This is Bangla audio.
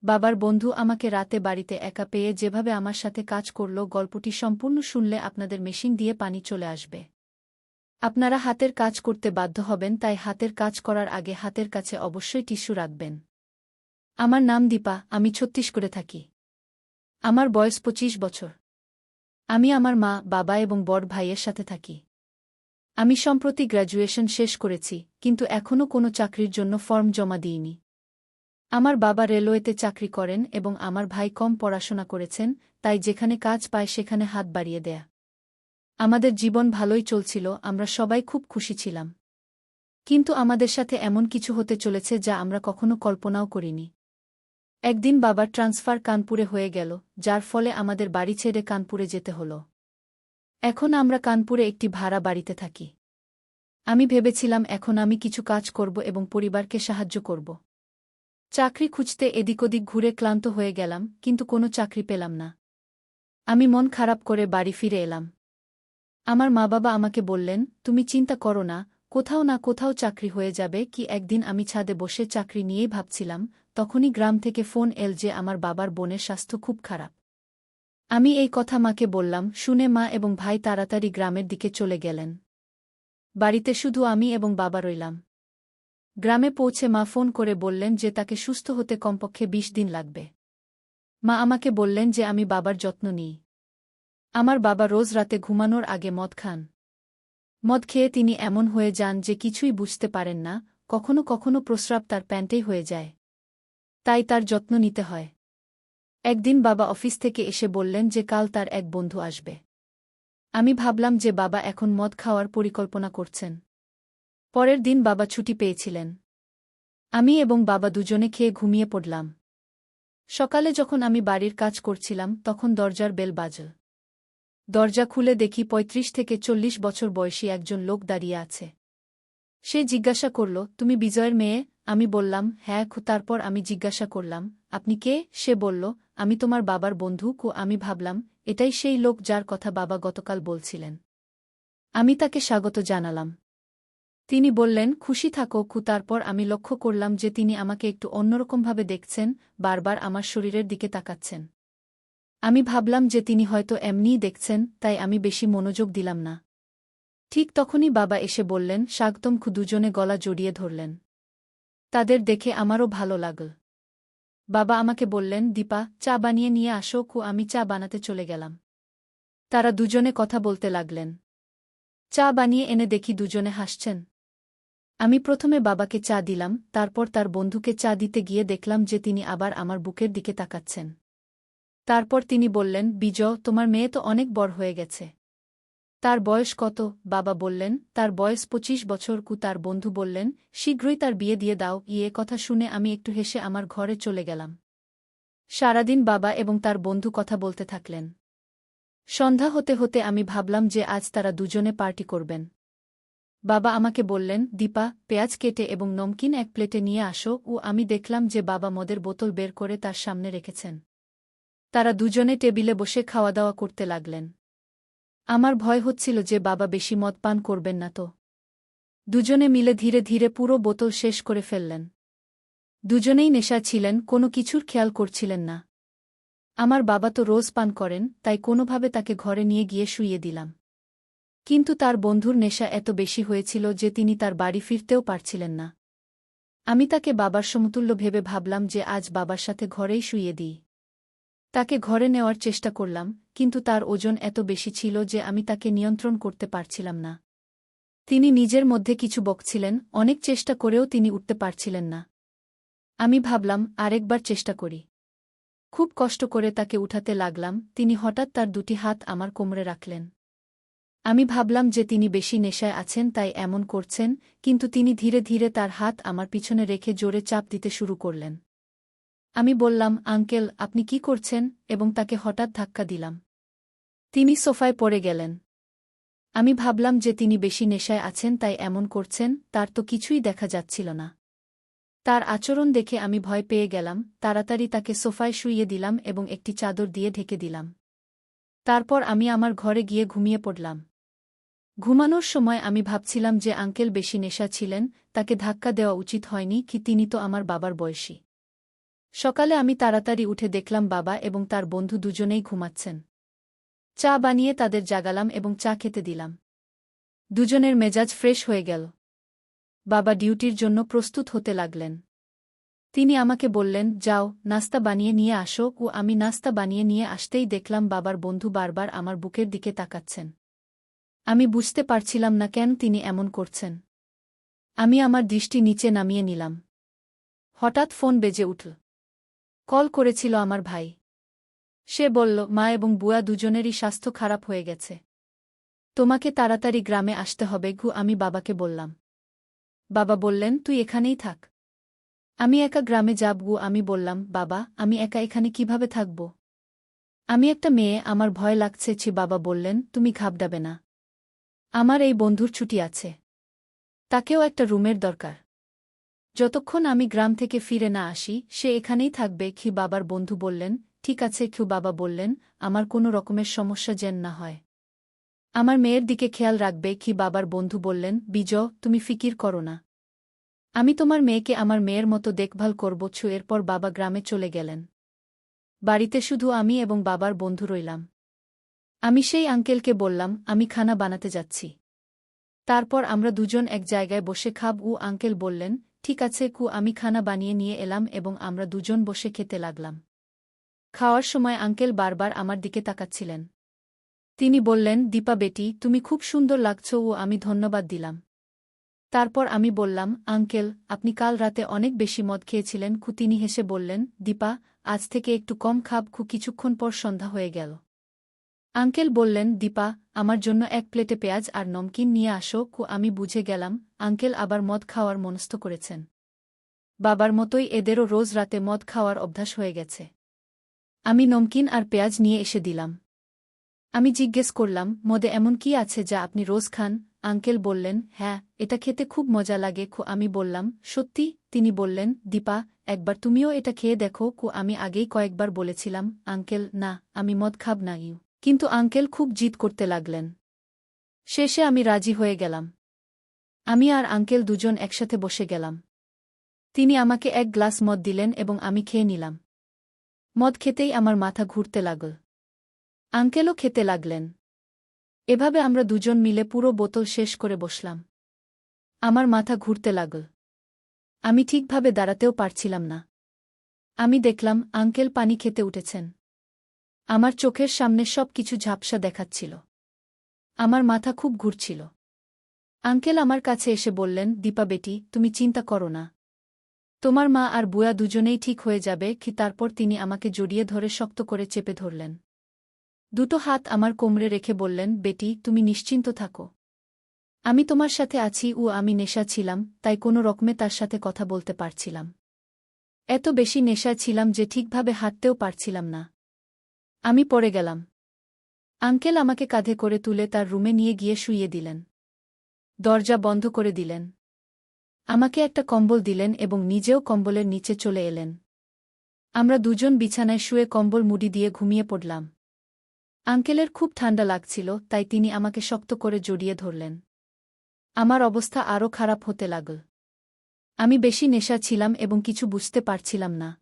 বাবার বন্ধু আমাকে রাতে বাড়িতে একা পেয়ে যেভাবে আমার সাথে কাজ করল, গল্পটি সম্পূর্ণ শুনলে আপনাদের মেশিন দিয়ে পানি চলে আসবে। আপনারা হাতের কাজ করতে বাধ্য হবেন, তাই হাতের কাজ করার আগে হাতের কাছে অবশ্যই টিস্যু রাখবেন। আমার নাম দীপা, আমি ছত্তিশগড়ে থাকি। আমার বয়স 25 বছর। আমি আমার মা, বাবা এবং বড় ভাইয়ের সাথে থাকি। আমি সম্প্রতি গ্র্যাজুয়েশন শেষ করেছি, কিন্তু এখনও কোনো চাকরির জন্য ফর্ম জমা দিইনি। আমার বাবা রেলওয়েতে চাকরি করেন এবং আমার ভাই কম পড়াশোনা করেছেন, তাই যেখানে কাজ পায় সেখানে হাত বাড়িয়ে দেয়া। আমাদের জীবন ভালোই চলছিল, আমরা সবাই খুব খুশি ছিলাম। কিন্তু আমাদের সাথে এমন কিছু হতে চলেছে যা আমরা কখনো কল্পনাও করিনি। একদিন বাবার ট্রান্সফার কানপুরে হয়ে গেল, যার ফলে আমাদের বাড়ি ছেড়ে কানপুরে যেতে হলো। এখন আমরা কানপুরে একটি ভাড়া বাড়িতে থাকি। আমি ভেবেছিলাম এখন আমি কিছু কাজ করব এবং পরিবারকে সাহায্য করব। চাকরি খুঁজতে এদিক ওদিক ঘুরে ক্লান্ত হয়ে গেলাম, কিন্তু কোনো চাকরি পেলাম না। আমি মন খারাপ করে বাড়ি ফিরে এলাম। আমার মা বাবা আমাকে বললেন, তুমি চিন্তা করো না, কোথাও না কোথাও চাকরি হয়ে যাবে। কি একদিন আমি ছাদে বসে চাকরি নিয়েই ভাবছিলাম, তখনই গ্রাম থেকে ফোন এল যে আমার বাবার বোনের স্বাস্থ্য খুব খারাপ। আমি এই কথা মাকে বললাম, শুনে মা এবং ভাই তাড়াতাড়ি গ্রামের দিকে চলে গেলেন। বাড়িতে শুধু আমি এবং বাবা রইলাম। গ্রামে পৌঁছে মা ফোন করে বললেন যে তাকে সুস্থ হতে কমপক্ষে 20 দিন লাগবে। মা আমাকে বললেন যে আমি বাবার যত্ন নিই। আমার বাবা রোজ রাতে ঘুমানোর আগে মদ খান। মদ খেয়ে তিনি এমন হয়ে যান যে কিছুই বুঝতে পারেন না, কখনো কখনো প্রস্রাব তার প্যান্টেই হয়ে যায়। তাই তার যত্ন নিতে হয়। একদিন বাবা অফিস থেকে এসে বললেন যে কাল তার এক বন্ধু আসবে। আমি ভাবলাম যে বাবা এখন মদ খাওয়ার পরিকল্পনা করছেন। পরের দিন বাবা ছুটি পেয়েছিলেন। আমি এবং বাবা দুজনে খেয়ে ঘুমিয়ে পড়লাম। সকালে যখন আমি বাড়ির কাজ করছিলাম তখন দরজার বেল বাজল। দরজা খুলে দেখি 35 থেকে 40 বছর বয়সী একজন লোক দাঁড়িয়ে আছে। সে জিজ্ঞাসা করল, তুমি বিজয়ের মেয়ে? আমি বললাম, হ্যাঁ। তারপর আমি জিজ্ঞাসা করলাম, আপনি কে? সে বলল, আমি তোমার বাবার বন্ধু। আমি ভাবলাম, এটাই সেই লোক যার কথা বাবা গতকাল বলছিলেন। আমি তাকে স্বাগত জানালাম। তিনি বললেন, খুশি থাকো। তারপর আমি লক্ষ্য করলাম যে তিনি আমাকে একটু অন্যরকমভাবে দেখছেন, বারবার আমার শরীরের দিকে তাকাচ্ছেন। আমি ভাবলাম যে তিনি হয়তো এমনিই দেখছেন, তাই আমি বেশি মনোযোগ দিলাম না। ঠিক তখনই বাবা এসে বললেন, স্বাগতম। দুজনে গলা জড়িয়ে ধরলেন। তাদের দেখে আমারও ভালো লাগল। বাবা আমাকে বললেন, দীপা, চা বানিয়ে নিয়ে আসো। আমি চা বানাতে চলে গেলাম। তারা দুজনে কথা বলতে লাগলেন। চা বানিয়ে এনে দেখি দুজনে হাসছেন। আমি প্রথমে বাবাকে চা দিলাম, তারপর তার বন্ধুকে চা দিতে গিয়ে দেখলাম যে তিনি আবার আমার বুকের দিকে তাকাচ্ছেন। তারপর তিনি বললেন, বিজয়, তোমার মেয়ে তো অনেক বড় হয়ে গেছে। তার বয়স কত? বাবা বললেন, তার বয়স 25 বছর। তার বন্ধু বললেন, শীঘ্রই তার বিয়ে দিয়ে দাও। কথা শুনে আমি একটু হেসে আমার ঘরে চলে গেলাম। সারাদিন বাবা এবং তার বন্ধু কথা বলতে থাকলেন। সন্ধ্যা হতে হতে আমি ভাবলাম যে আজ তারা দুজনে পার্টি করবেন। বাবা আমাকে বললেন, দীপা, পেঁয়াজ কেটে এবং নমকিন এক প্লেটে নিয়ে আসো। আমি দেখলাম যে বাবা মদের বোতল বের করে তার সামনে রেখেছেন। তারা দুজনে টেবিলে বসে খাওয়া দাওয়া করতে লাগলেন। আমার ভয় হচ্ছিল যে বাবা বেশি মদ পান করবেন না তো। দুজনে মিলে ধীরে ধীরে পুরো বোতল শেষ করে ফেললেন। দুজনেই নেশা ছিলেন, কোনো কিছুর খেয়াল করছিলেন না। আমার বাবা তো রোজ পান করেন, তাই কোনোভাবে তাকে ঘরে নিয়ে গিয়ে শুইয়ে দিলাম। কিন্তু তার বন্ধুর নেশা এত বেশি হয়েছিল যে তিনি তার বাড়ি ফিরতেও পারছিলেন না। আমি তাকে বাবার সমতুল্য ভেবে ভাবলাম যে আজ বাবার সাথে ঘরেই শুইয়ে দিই। তাকে ঘরে নেওয়ার চেষ্টা করলাম, কিন্তু তার ওজন এত বেশি ছিল যে আমি তাকে নিয়ন্ত্রণ করতে পারছিলাম না। তিনি নিজের মধ্যে কিছু বকছিলেন, অনেক চেষ্টা করেও তিনি উঠতে পারছিলেন না। আমি ভাবলাম, আরেকবার চেষ্টা করি। খুব কষ্ট করে তাকে উঠাতে লাগলাম, তিনি হঠাৎ তার দুটি হাত আমার কোমরে রাখলেন। আমি ভাবলাম যে তিনি বেশি নেশায় আছেন তাই এমন করছেন, কিন্তু তিনি ধীরে ধীরে তার হাত আমার পিছনে রেখে জোরে চাপ দিতে শুরু করলেন। আমি বললাম, আঙ্কেল, আপনি কি করছেন? এবং তাকে হঠাৎ ধাক্কা দিলাম। তিনি সোফায় পড়ে গেলেন। আমি ভাবলাম যে তিনি বেশি নেশায় আছেন তাই এমন করছেন, তার তো কিছুই দেখা যাচ্ছিল না। তার আচরণ দেখে আমি ভয় পেয়ে গেলাম, তাড়াতাড়ি তাকে সোফায় শুইয়ে দিলাম এবং একটি চাদর দিয়ে ঢেকে দিলাম। তারপর আমি আমার ঘরে গিয়ে ঘুমিয়ে পড়লাম। ঘুমানোর সময় আমি ভাবছিলাম যে আঙ্কেল বেশি নেশা ছিলেন, তাকে ধাক্কা দেওয়া উচিত হয়নি। তিনি তো আমার বাবার বয়সী। সকালে আমি তাড়াতাড়ি উঠে দেখলাম বাবা এবং তার বন্ধু দুজনেই ঘুমাচ্ছেন। চা বানিয়ে তাদের জাগালাম এবং চা খেতে দিলাম। দুজনের মেজাজ ফ্রেশ হয়ে গেল। বাবা ডিউটির জন্য প্রস্তুত হতে লাগলেন। তিনি আমাকে বললেন, যাও, নাস্তা বানিয়ে নিয়ে আসো। ও আমি নাস্তা বানিয়ে নিয়ে আসতেই দেখলাম বাবার বন্ধু বারবার আমার বুকের দিকে তাকাচ্ছেন। আমি বুঝতে পারছিলাম না কেন তিনি এমন করছেন। আমি আমার দৃষ্টি নিচে নামিয়ে নিলাম। হঠাৎ ফোন বেজে উঠল। কল করেছিল আমার ভাই। সে বলল, মা এবং বুয়া দুজনেরই স্বাস্থ্য খারাপ হয়ে গেছে। তোমাকে তাড়াতাড়ি গ্রামে আসতে হবে। আমি বাবাকে বললাম। বাবা বললেন, তুই এখানেই থাক। আমি একা গ্রামে যাব? আমি বললাম, বাবা, আমি একা এখানে কিভাবে থাকব? আমি একটা মেয়ে, আমার ভয় লাগছে। বাবা বললেন, তুমি ঘাবড়াবে না। আমার এই বন্ধুর ছুটি আছে। তাকেও একটা রুমের দরকার। যতক্ষণ আমি গ্রাম থেকে ফিরে না আসি সে এখানেই থাকবে। বাবার বন্ধু বললেন, ঠিক আছে। বাবা বললেন, আমার কোনো রকমের সমস্যা যেন না হয়। আমার মেয়ের দিকে খেয়াল রাখবে। বাবার বন্ধু বললেন, বিজয়, তুমি ফিকির করো না। আমি তোমার মেয়েকে আমার মেয়ের মতো দেখভাল করব। এরপর বাবা গ্রামে চলে গেলেন। বাড়িতে শুধু আমি এবং বাবার বন্ধু রইলাম। আমি সেই আঙ্কেলকে বললাম, আমি খানা বানাতে যাচ্ছি। তারপর আমরা দুজন এক জায়গায় বসে খাব। আঙ্কেল বললেন, ঠিক আছে। আমি খানা বানিয়ে নিয়ে এলাম এবং আমরা দুজন বসে খেতে লাগলাম। খাওয়ার সময় আঙ্কেল বারবার আমার দিকে তাকাচ্ছিলেন। তিনি বললেন, দীপা বেটি, তুমি খুব সুন্দর লাগছো। আমি ধন্যবাদ দিলাম। তারপর আমি বললাম, আঙ্কেল, আপনি কাল রাতে অনেক বেশি মদ খেয়েছিলেন। তিনি হেসে বললেন, দীপা, আজ থেকে একটু কম খাব। কিছুক্ষণ পর সন্ধ্যা হয়ে গেল। আঙ্কেল বললেন, দীপা, আমার জন্য এক প্লেটে পেঁয়াজ আর নমকিন নিয়ে আসো। আমি বুঝে গেলাম আঙ্কেল আবার মদ খাওয়ার মনস্থ করেছেন। বাবার মতোই এদেরও রোজ রাতে মদ খাওয়ার অভ্যাস হয়ে গেছে। আমি নমকিন আর পেঁয়াজ নিয়ে এসে দিলাম। আমি জিজ্ঞেস করলাম, মদে এমন কি আছে যা আপনি রোজ খান? আঙ্কেল বললেন, হ্যাঁ, এটা খেতে খুব মজা লাগে। আমি বললাম, সত্যি? তিনি বললেন, দীপা, একবার তুমিও এটা খেয়ে দেখো। আমি আগেই কয়েকবার বলেছিলাম, আঙ্কেল, না, আমি মদ খাব না। কিন্তু আঙ্কেল খুব জিদ করতে লাগলেন। শেষে আমি রাজি হয়ে গেলাম। আমি আর আঙ্কেল দুজন একসাথে বসে গেলাম। তিনি আমাকে এক গ্লাস মদ দিলেন এবং আমি খেয়ে নিলাম। মদ খেতেই আমার মাথা ঘুরতে লাগল। আঙ্কেলও খেতে লাগলেন। এভাবে আমরা দুজন মিলে পুরো বোতল শেষ করে বসলাম। আমার মাথা ঘুরতে লাগল। আমি ঠিকভাবে দাঁড়াতেও পারছিলাম না। আমি দেখলাম আঙ্কেল পানি খেতে উঠেছেন। আমার চোখের সামনে সব কিছু ঝাপসা দেখাচ্ছিল। আমার মাথা খুব ঘুরছিল। আঙ্কেল আমার কাছে এসে বললেন, দীপা বেটি, তুমি চিন্তা করো না। তোমার মা আর বুয়া দুজনেই ঠিক হয়ে যাবে। তারপর তিনি আমাকে জড়িয়ে ধরে শক্ত করে চেপে ধরলেন। দুটো হাত আমার কোমরে রেখে বললেন, বেটি, তুমি নিশ্চিন্ত থাকো। আমি তোমার সাথে আছি। আমি নেশা ছিলাম, তাই কোনো রকমে তার সাথে কথা বলতে পারছিলাম। এত বেশি নেশায় ছিলাম যে ঠিকভাবে হাঁটতেও পারছিলাম না। আমি পড়ে গেলাম। আঙ্কেল আমাকে কাঁধে করে তুলে তার রুমে নিয়ে গিয়ে শুইয়ে দিলেন। দরজা বন্ধ করে দিলেন। আমাকে একটা কম্বল দিলেন এবং নিজেও কম্বলের নিচে চলে এলেন। আমরা দুজন বিছানায় শুয়ে কম্বল মুড়ি দিয়ে ঘুমিয়ে পড়লাম। আঙ্কেলের খুব ঠান্ডা লাগছিল, তাই তিনি আমাকে শক্ত করে জড়িয়ে ধরলেন। আমার অবস্থা আরও খারাপ হতে লাগল। আমি বেশি নেশা ছিলাম এবং কিছু বুঝতে পারছিলাম না।